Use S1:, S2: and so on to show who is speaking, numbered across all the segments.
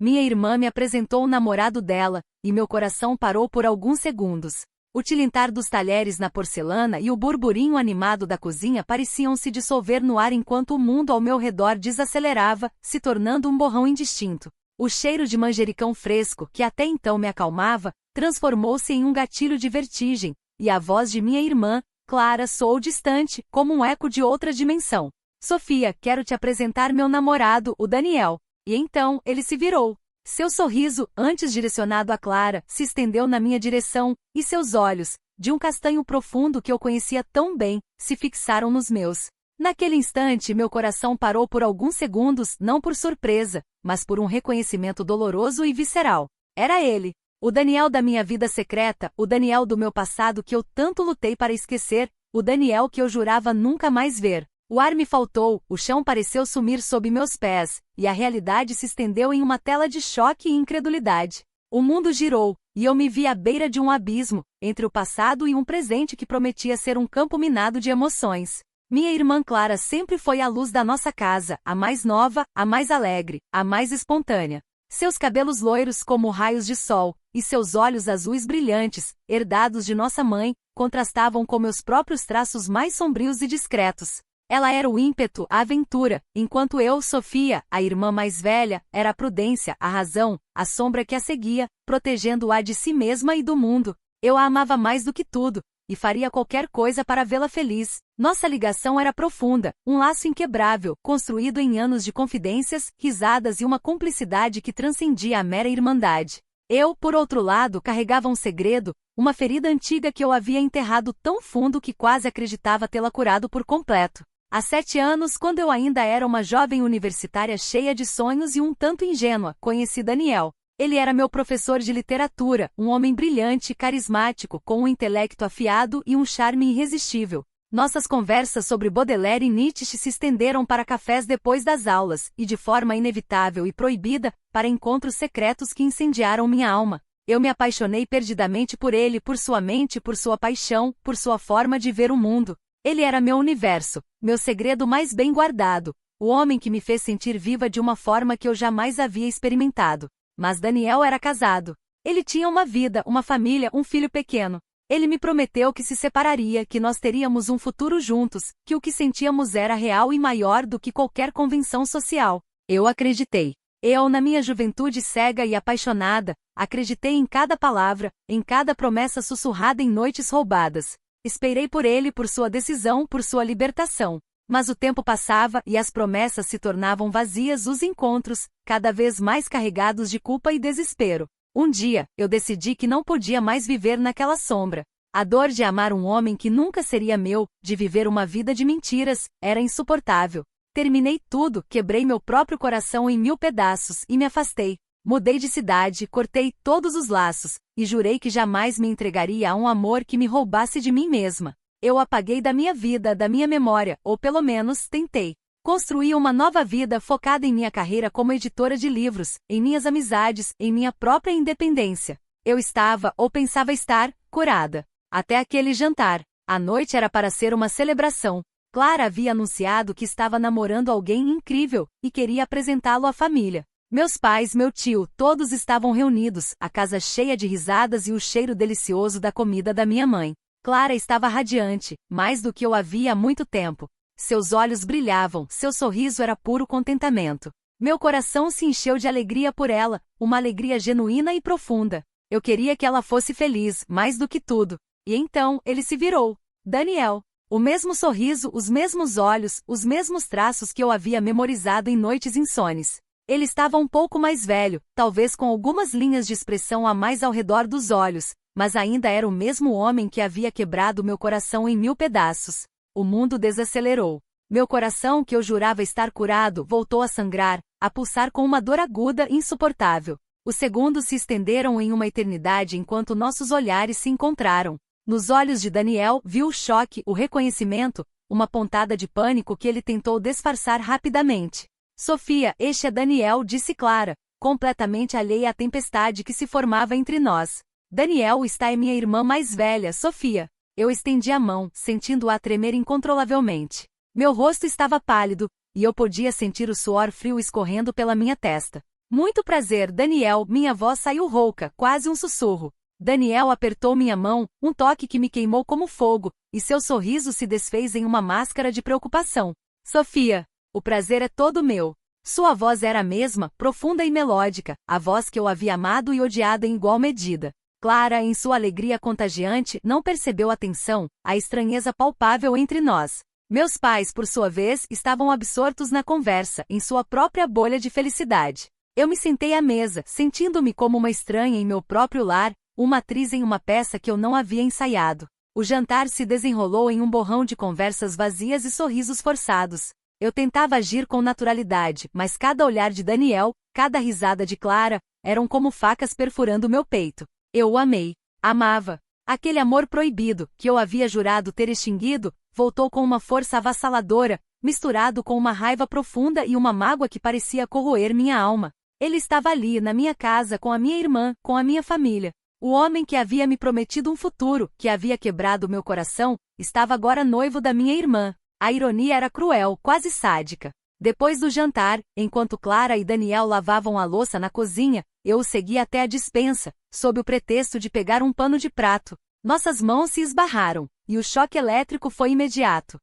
S1: Minha irmã me apresentou o namorado dela, e meu coração parou por alguns segundos. O tilintar dos talheres na porcelana e o burburinho animado da cozinha pareciam se dissolver no ar enquanto o mundo ao meu redor desacelerava, se tornando um borrão indistinto. O cheiro de manjericão fresco, que até então me acalmava, transformou-se em um gatilho de vertigem, e a voz de minha irmã, Clara, soou distante, como um eco de outra dimensão. Sofia, quero te apresentar meu namorado, o Daniel. E então, ele se virou. Seu sorriso, antes direcionado a Clara, se estendeu na minha direção, e seus olhos, de um castanho profundo que eu conhecia tão bem, se fixaram nos meus. Naquele instante, meu coração parou por alguns segundos, não por surpresa, mas por um reconhecimento doloroso e visceral. Era ele. O Daniel da minha vida secreta, o Daniel do meu passado que eu tanto lutei para esquecer, o Daniel que eu jurava nunca mais ver. O ar me faltou, o chão pareceu sumir sob meus pés, e a realidade se estendeu em uma tela de choque e incredulidade. O mundo girou, e eu me vi à beira de um abismo, entre o passado e um presente que prometia ser um campo minado de emoções. Minha irmã Clara sempre foi a luz da nossa casa, a mais nova, a mais alegre, a mais espontânea. Seus cabelos loiros como raios de sol, e seus olhos azuis brilhantes, herdados de nossa mãe, contrastavam com meus próprios traços mais sombrios e discretos. Ela era o ímpeto, a aventura, enquanto eu, Sofia, a irmã mais velha, era a prudência, a razão, a sombra que a seguia, protegendo-a de si mesma e do mundo. Eu a amava mais do que tudo, e faria qualquer coisa para vê-la feliz. Nossa ligação era profunda, um laço inquebrável, construído em anos de confidências, risadas e uma cumplicidade que transcendia a mera irmandade. Eu, por outro lado, carregava um segredo, uma ferida antiga que eu havia enterrado tão fundo que quase acreditava tê-la curado por completo. Há 7 anos, quando eu ainda era uma jovem universitária cheia de sonhos e um tanto ingênua, conheci Daniel. Ele era meu professor de literatura, um homem brilhante e carismático, com um intelecto afiado e um charme irresistível. Nossas conversas sobre Baudelaire e Nietzsche se estenderam para cafés depois das aulas, e de forma inevitável e proibida, para encontros secretos que incendiaram minha alma. Eu me apaixonei perdidamente por ele, por sua mente, por sua paixão, por sua forma de ver o mundo. Ele era meu universo, meu segredo mais bem guardado, o homem que me fez sentir viva de uma forma que eu jamais havia experimentado. Mas Daniel era casado. Ele tinha uma vida, uma família, um filho pequeno. Ele me prometeu que se separaria, que nós teríamos um futuro juntos, que o que sentíamos era real e maior do que qualquer convenção social. Eu acreditei. Eu, na minha juventude cega e apaixonada, acreditei em cada palavra, em cada promessa sussurrada em noites roubadas. Esperei por ele, por sua decisão, por sua libertação. Mas o tempo passava e as promessas se tornavam vazias, os encontros, cada vez mais carregados de culpa e desespero. Um dia, eu decidi que não podia mais viver naquela sombra. A dor de amar um homem que nunca seria meu, de viver uma vida de mentiras, era insuportável. Terminei tudo, quebrei meu próprio coração em 1000 pedaços e me afastei. Mudei de cidade, cortei todos os laços, e jurei que jamais me entregaria a um amor que me roubasse de mim mesma. Eu apaguei da minha vida, da minha memória, ou pelo menos, tentei. Construí uma nova vida focada em minha carreira como editora de livros, em minhas amizades, em minha própria independência. Eu estava, ou pensava estar, curada. Até aquele jantar. A noite era para ser uma celebração. Clara havia anunciado que estava namorando alguém incrível, e queria apresentá-lo à família. Meus pais, meu tio, todos estavam reunidos, a casa cheia de risadas e o cheiro delicioso da comida da minha mãe. Clara estava radiante, mais do que eu havia há muito tempo. Seus olhos brilhavam, seu sorriso era puro contentamento. Meu coração se encheu de alegria por ela, uma alegria genuína e profunda. Eu queria que ela fosse feliz, mais do que tudo. E então, ele se virou. Daniel. O mesmo sorriso, os mesmos olhos, os mesmos traços que eu havia memorizado em noites insones. Ele estava um pouco mais velho, talvez com algumas linhas de expressão a mais ao redor dos olhos, mas ainda era o mesmo homem que havia quebrado meu coração em 1000 pedaços. O mundo desacelerou. Meu coração, que eu jurava estar curado, voltou a sangrar, a pulsar com uma dor aguda e insuportável. Os segundos se estenderam em uma eternidade enquanto nossos olhares se encontraram. Nos olhos de Daniel, vi o choque, o reconhecimento, uma pontada de pânico que ele tentou disfarçar rapidamente. Sofia, este é Daniel, disse Clara, completamente alheia à tempestade que se formava entre nós. Daniel está é minha irmã mais velha, Sofia. Eu estendi a mão, sentindo-a tremer incontrolavelmente. Meu rosto estava pálido, e eu podia sentir o suor frio escorrendo pela minha testa. Muito prazer, Daniel. Minha voz saiu rouca, quase um sussurro. Daniel apertou minha mão, um toque que me queimou como fogo, e seu sorriso se desfez em uma máscara de preocupação. Sofia, o prazer é todo meu. Sua voz era a mesma, profunda e melódica, a voz que eu havia amado e odiado em igual medida. Clara, em sua alegria contagiante, não percebeu a tensão, a estranheza palpável entre nós. Meus pais, por sua vez, estavam absortos na conversa, em sua própria bolha de felicidade. Eu me sentei à mesa, sentindo-me como uma estranha em meu próprio lar, uma atriz em uma peça que eu não havia ensaiado. O jantar se desenrolou em um borrão de conversas vazias e sorrisos forçados. Eu tentava agir com naturalidade, mas cada olhar de Daniel, cada risada de Clara, eram como facas perfurando meu peito. Eu o amei. Amava. Aquele amor proibido, que eu havia jurado ter extinguido, voltou com uma força avassaladora, misturado com uma raiva profunda e uma mágoa que parecia corroer minha alma. Ele estava ali, na minha casa, com a minha irmã, com a minha família. O homem que havia me prometido um futuro, que havia quebrado meu coração, estava agora noivo da minha irmã. A ironia era cruel, quase sádica. Depois do jantar, enquanto Clara e Daniel lavavam a louça na cozinha, eu o segui até a despensa, sob o pretexto de pegar um pano de prato. Nossas mãos se esbarraram, e o choque elétrico foi imediato.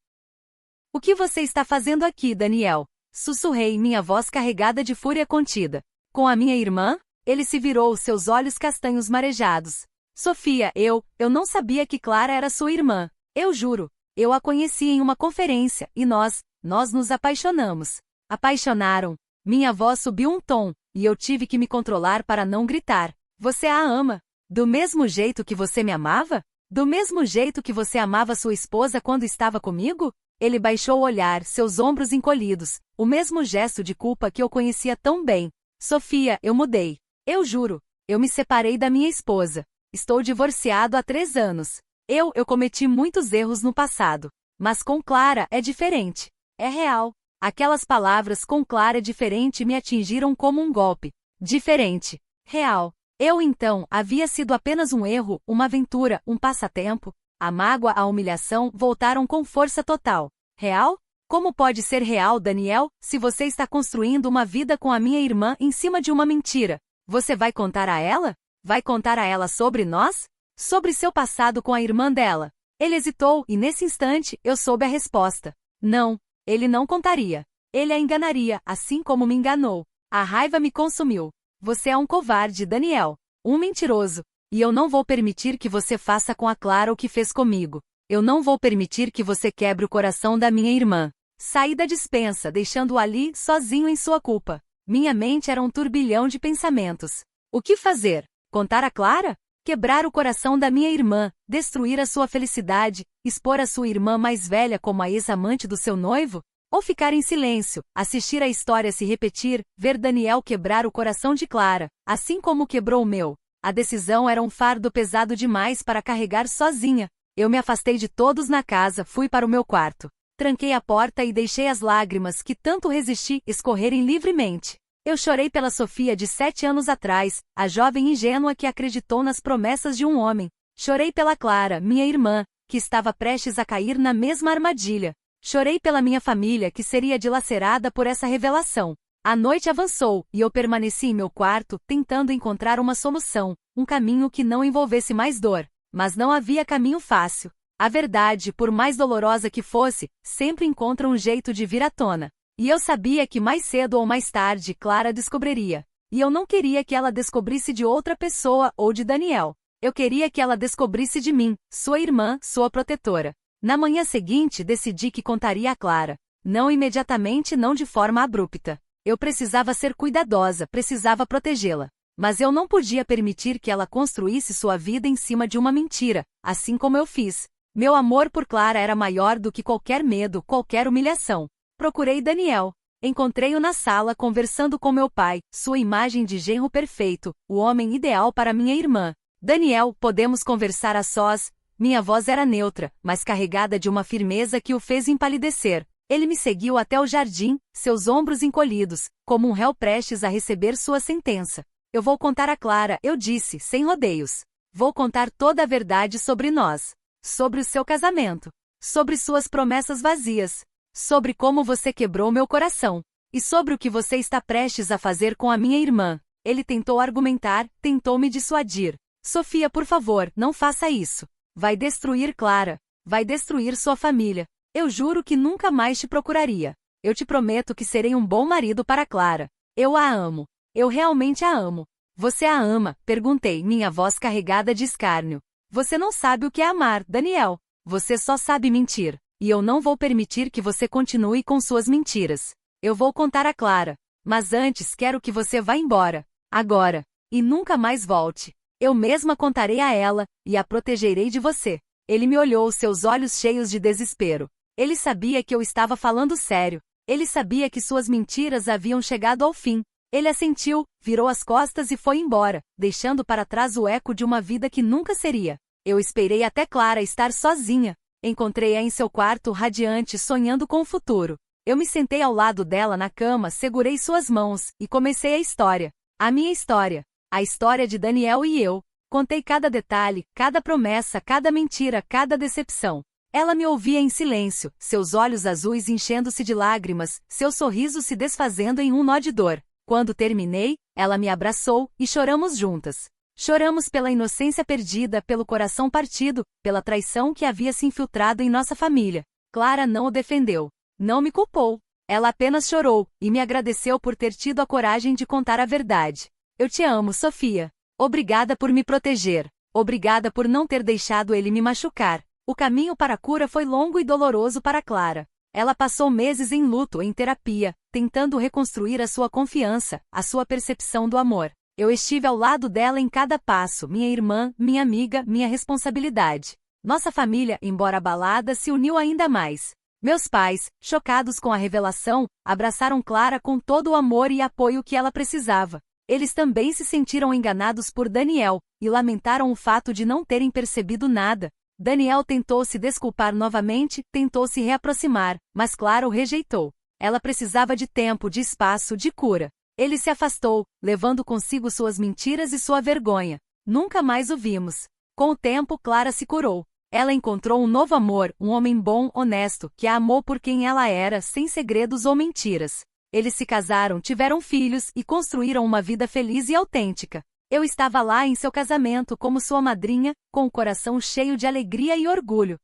S1: O que você está fazendo aqui, Daniel? Sussurrei, minha voz carregada de fúria contida. Com a minha irmã? Ele se virou, seus olhos castanhos marejados. Sofia, eu não sabia que Clara era sua irmã. Eu juro. Eu a conheci em uma conferência, e nós nos apaixonamos. Apaixonaram. Minha voz subiu um tom, e eu tive que me controlar para não gritar. Você a ama? Do mesmo jeito que você me amava? Do mesmo jeito que você amava sua esposa quando estava comigo? Ele baixou o olhar, seus ombros encolhidos, o mesmo gesto de culpa que eu conhecia tão bem. Sofia, eu mudei. Eu juro. Eu me separei da minha esposa. Estou divorciado há 3 anos. Eu cometi muitos erros no passado. Mas com Clara é diferente. É real. Aquelas palavras com Clara é diferente me atingiram como um golpe. Diferente. Real. Eu então havia sido apenas um erro, uma aventura, um passatempo. A mágoa, a humilhação voltaram com força total. Real? Como pode ser real, Daniel, se você está construindo uma vida com a minha irmã em cima de uma mentira? Você vai contar a ela? Vai contar a ela sobre nós? Sobre seu passado com a irmã dela? Ele hesitou e nesse instante eu soube a resposta. Não, ele não contaria. Ele a enganaria, assim como me enganou. A raiva me consumiu. Você é um covarde, Daniel. Um mentiroso. E eu não vou permitir que você faça com a Clara o que fez comigo. Eu não vou permitir que você quebre o coração da minha irmã. Saí da despensa, deixando-o ali, sozinho em sua culpa. Minha mente era um turbilhão de pensamentos. O que fazer? Contar a Clara? Quebrar o coração da minha irmã, destruir a sua felicidade, expor a sua irmã mais velha como a ex-amante do seu noivo? Ou ficar em silêncio, assistir a história se repetir, ver Daniel quebrar o coração de Clara, assim como quebrou o meu? A decisão era um fardo pesado demais para carregar sozinha. Eu me afastei de todos na casa, fui para o meu quarto. Tranquei a porta e deixei as lágrimas que tanto resisti escorrerem livremente. Eu chorei pela Sofia de 7 anos atrás, a jovem ingênua que acreditou nas promessas de um homem. Chorei pela Clara, minha irmã, que estava prestes a cair na mesma armadilha. Chorei pela minha família que seria dilacerada por essa revelação. A noite avançou, e eu permaneci em meu quarto, tentando encontrar uma solução, um caminho que não envolvesse mais dor. Mas não havia caminho fácil. A verdade, por mais dolorosa que fosse, sempre encontra um jeito de vir à tona. E eu sabia que mais cedo ou mais tarde Clara descobriria. E eu não queria que ela descobrisse de outra pessoa ou de Daniel. Eu queria que ela descobrisse de mim, sua irmã, sua protetora. Na manhã seguinte decidi que contaria a Clara. Não imediatamente, não de forma abrupta. Eu precisava ser cuidadosa, precisava protegê-la. Mas eu não podia permitir que ela construísse sua vida em cima de uma mentira, assim como eu fiz. Meu amor por Clara era maior do que qualquer medo, qualquer humilhação. Procurei Daniel. Encontrei-o na sala conversando com meu pai, sua imagem de genro perfeito, o homem ideal para minha irmã. Daniel, podemos conversar a sós? Minha voz era neutra, mas carregada de uma firmeza que o fez empalidecer. Ele me seguiu até o jardim, seus ombros encolhidos, como um réu prestes a receber sua sentença. Eu vou contar a Clara, eu disse, sem rodeios. Vou contar toda a verdade sobre nós. Sobre o seu casamento. Sobre suas promessas vazias. Sobre como você quebrou meu coração. E sobre o que você está prestes a fazer com a minha irmã? Ele tentou argumentar, tentou me dissuadir. Sofia, por favor, não faça isso. Vai destruir Clara. Vai destruir sua família. Eu juro que nunca mais te procuraria. Eu te prometo que serei um bom marido para Clara. Eu a amo. Eu realmente a amo. Você a ama? Perguntei, minha voz carregada de escárnio. Você não sabe o que é amar, Daniel. Você só sabe mentir. E eu não vou permitir que você continue com suas mentiras. Eu vou contar a Clara. Mas antes quero que você vá embora. Agora. E nunca mais volte. Eu mesma contarei a ela, e a protegerei de você. Ele me olhou, seus olhos cheios de desespero. Ele sabia que eu estava falando sério. Ele sabia que suas mentiras haviam chegado ao fim. Ele assentiu, virou as costas e foi embora, deixando para trás o eco de uma vida que nunca seria. Eu esperei até Clara estar sozinha. Encontrei-a em seu quarto radiante, sonhando com o futuro. Eu me sentei ao lado dela na cama, segurei suas mãos, e comecei a história. A minha história. A história de Daniel e eu. Contei cada detalhe, cada promessa, cada mentira, cada decepção. Ela me ouvia em silêncio, seus olhos azuis enchendo-se de lágrimas, seu sorriso se desfazendo em um nó de dor. Quando terminei, ela me abraçou, e choramos juntas. Choramos pela inocência perdida, pelo coração partido, pela traição que havia se infiltrado em nossa família. Clara não o defendeu. Não me culpou. Ela apenas chorou, e me agradeceu por ter tido a coragem de contar a verdade. Eu te amo, Sofia. Obrigada por me proteger. Obrigada por não ter deixado ele me machucar. O caminho para a cura foi longo e doloroso para Clara. Ela passou meses em luto, em terapia, tentando reconstruir a sua confiança, a sua percepção do amor. Eu estive ao lado dela em cada passo, minha irmã, minha amiga, minha responsabilidade. Nossa família, embora abalada, se uniu ainda mais. Meus pais, chocados com a revelação, abraçaram Clara com todo o amor e apoio que ela precisava. Eles também se sentiram enganados por Daniel, e lamentaram o fato de não terem percebido nada. Daniel tentou se desculpar novamente, tentou se reaproximar, mas Clara o rejeitou. Ela precisava de tempo, de espaço, de cura. Ele se afastou, levando consigo suas mentiras e sua vergonha. Nunca mais o vimos. Com o tempo, Clara se curou. Ela encontrou um novo amor, um homem bom, honesto, que a amou por quem ela era, sem segredos ou mentiras. Eles se casaram, tiveram filhos e construíram uma vida feliz e autêntica. Eu estava lá em seu casamento como sua madrinha, com o coração cheio de alegria e orgulho.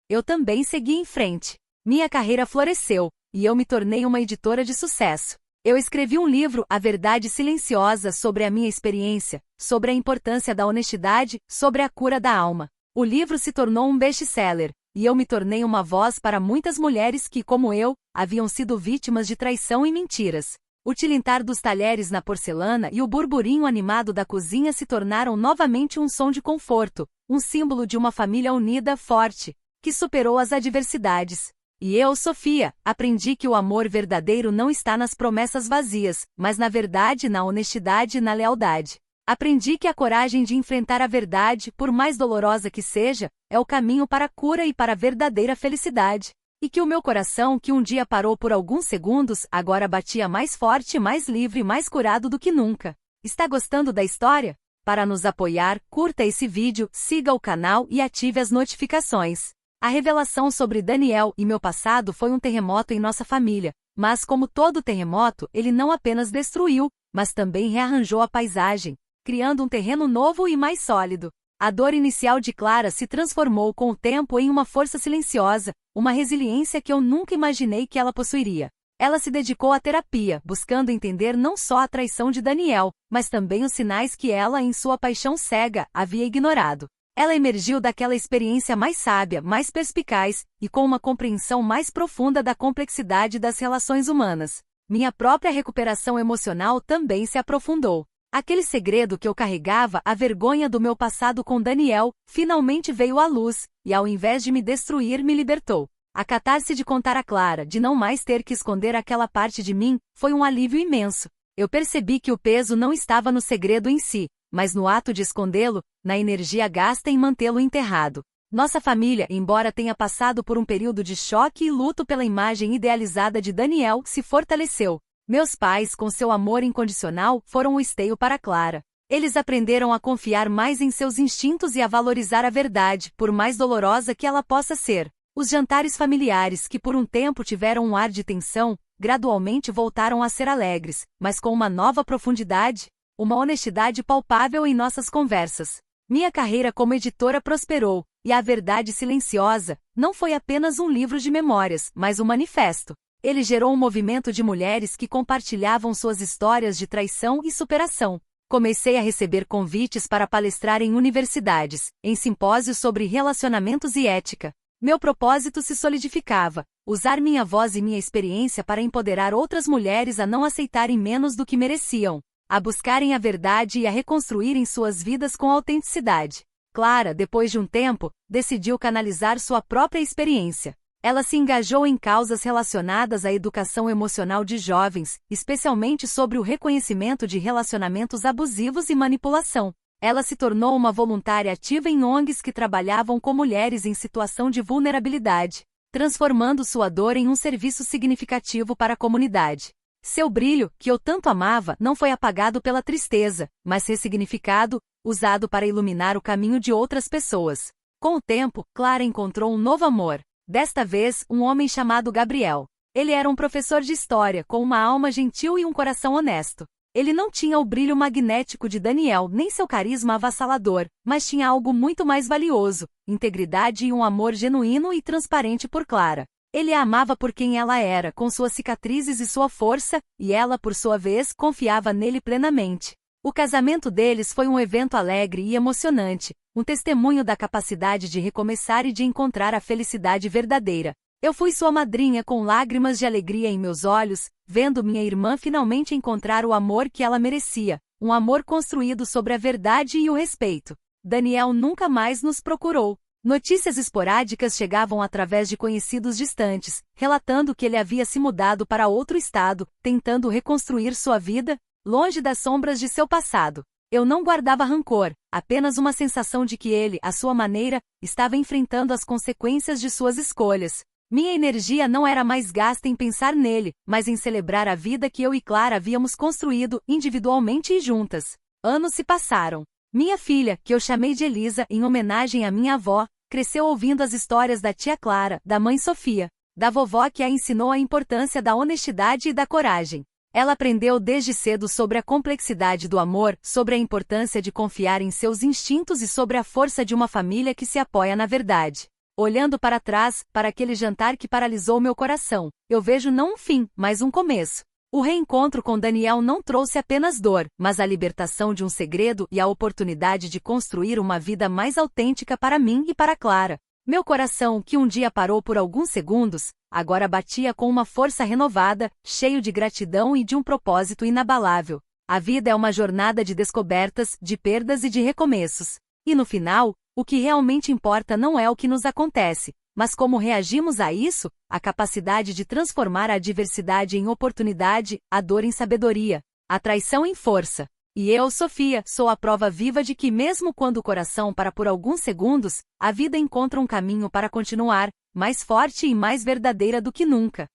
S1: Eu também segui em frente. Minha carreira floresceu, e eu me tornei uma editora de sucesso. Eu escrevi um livro, A Verdade Silenciosa, sobre a minha experiência, sobre a importância da honestidade, sobre a cura da alma. O livro se tornou um best-seller, e eu me tornei uma voz para muitas mulheres que, como eu, haviam sido vítimas de traição e mentiras. O tilintar dos talheres na porcelana e o burburinho animado da cozinha se tornaram novamente um som de conforto, um símbolo de uma família unida, forte, que superou as adversidades. E eu, Sofia, aprendi que o amor verdadeiro não está nas promessas vazias, mas na verdade, na honestidade e na lealdade. Aprendi que a coragem de enfrentar a verdade, por mais dolorosa que seja, é o caminho para a cura e para a verdadeira felicidade. E que o meu coração, que um dia parou por alguns segundos, agora batia mais forte, mais livre, mais curado do que nunca. Está gostando da história? Para nos apoiar, curta esse vídeo, siga o canal e ative as notificações. A revelação sobre Daniel e meu passado foi um terremoto em nossa família, mas como todo terremoto, ele não apenas destruiu, mas também rearranjou a paisagem, criando um terreno novo e mais sólido. A dor inicial de Clara se transformou com o tempo em uma força silenciosa, uma resiliência que eu nunca imaginei que ela possuiria. Ela se dedicou à terapia, buscando entender não só a traição de Daniel, mas também os sinais que ela, em sua paixão cega, havia ignorado. Ela emergiu daquela experiência mais sábia, mais perspicaz, e com uma compreensão mais profunda da complexidade das relações humanas. Minha própria recuperação emocional também se aprofundou. Aquele segredo que eu carregava, a vergonha do meu passado com Daniel, finalmente veio à luz, e ao invés de me destruir, me libertou. A catarse de contar a Clara, de não mais ter que esconder aquela parte de mim, foi um alívio imenso. Eu percebi que o peso não estava no segredo em si, mas no ato de escondê-lo, na energia gasta em mantê-lo enterrado. Nossa família, embora tenha passado por um período de choque e luto pela imagem idealizada de Daniel, se fortaleceu. Meus pais, com seu amor incondicional, foram o esteio para Clara. Eles aprenderam a confiar mais em seus instintos e a valorizar a verdade, por mais dolorosa que ela possa ser. Os jantares familiares, que por um tempo tiveram um ar de tensão, gradualmente voltaram a ser alegres, mas com uma nova profundidade, uma honestidade palpável em nossas conversas. Minha carreira como editora prosperou, e A Verdade Silenciosa não foi apenas um livro de memórias, mas um manifesto. Ele gerou um movimento de mulheres que compartilhavam suas histórias de traição e superação. Comecei a receber convites para palestrar em universidades, em simpósios sobre relacionamentos e ética. Meu propósito se solidificava: usar minha voz e minha experiência para empoderar outras mulheres a não aceitarem menos do que mereciam, a buscarem a verdade e a reconstruírem suas vidas com autenticidade. Clara, depois de um tempo, decidiu canalizar sua própria experiência. Ela se engajou em causas relacionadas à educação emocional de jovens, especialmente sobre o reconhecimento de relacionamentos abusivos e manipulação. Ela se tornou uma voluntária ativa em ONGs que trabalhavam com mulheres em situação de vulnerabilidade, transformando sua dor em um serviço significativo para a comunidade. Seu brilho, que eu tanto amava, não foi apagado pela tristeza, mas ressignificado, usado para iluminar o caminho de outras pessoas. Com o tempo, Clara encontrou um novo amor. Desta vez, um homem chamado Gabriel. Ele era um professor de história, com uma alma gentil e um coração honesto. Ele não tinha o brilho magnético de Daniel, nem seu carisma avassalador, mas tinha algo muito mais valioso: integridade e um amor genuíno e transparente por Clara. Ele a amava por quem ela era, com suas cicatrizes e sua força, e ela, por sua vez, confiava nele plenamente. O casamento deles foi um evento alegre e emocionante, um testemunho da capacidade de recomeçar e de encontrar a felicidade verdadeira. Eu fui sua madrinha com lágrimas de alegria em meus olhos, vendo minha irmã finalmente encontrar o amor que ela merecia, um amor construído sobre a verdade e o respeito. Daniel nunca mais nos procurou. Notícias esporádicas chegavam através de conhecidos distantes, relatando que ele havia se mudado para outro estado, tentando reconstruir sua vida, longe das sombras de seu passado. Eu não guardava rancor, apenas uma sensação de que ele, à sua maneira, estava enfrentando as consequências de suas escolhas. Minha energia não era mais gasta em pensar nele, mas em celebrar a vida que eu e Clara havíamos construído, individualmente e juntas. Anos se passaram. Minha filha, que eu chamei de Elisa em homenagem à minha avó, cresceu ouvindo as histórias da tia Clara, da mãe Sofia, da vovó que a ensinou a importância da honestidade e da coragem. Ela aprendeu desde cedo sobre a complexidade do amor, sobre a importância de confiar em seus instintos e sobre a força de uma família que se apoia na verdade. Olhando para trás, para aquele jantar que paralisou meu coração, eu vejo não um fim, mas um começo. O reencontro com Daniel não trouxe apenas dor, mas a libertação de um segredo e a oportunidade de construir uma vida mais autêntica para mim e para Clara. Meu coração, que um dia parou por alguns segundos, agora batia com uma força renovada, cheio de gratidão e de um propósito inabalável. A vida é uma jornada de descobertas, de perdas e de recomeços. E no final, o que realmente importa não é o que nos acontece, mas como reagimos a isso, a capacidade de transformar a adversidade em oportunidade, a dor em sabedoria, a traição em força. E eu, Sofia, sou a prova viva de que mesmo quando o coração para por alguns segundos, a vida encontra um caminho para continuar, mais forte e mais verdadeira do que nunca.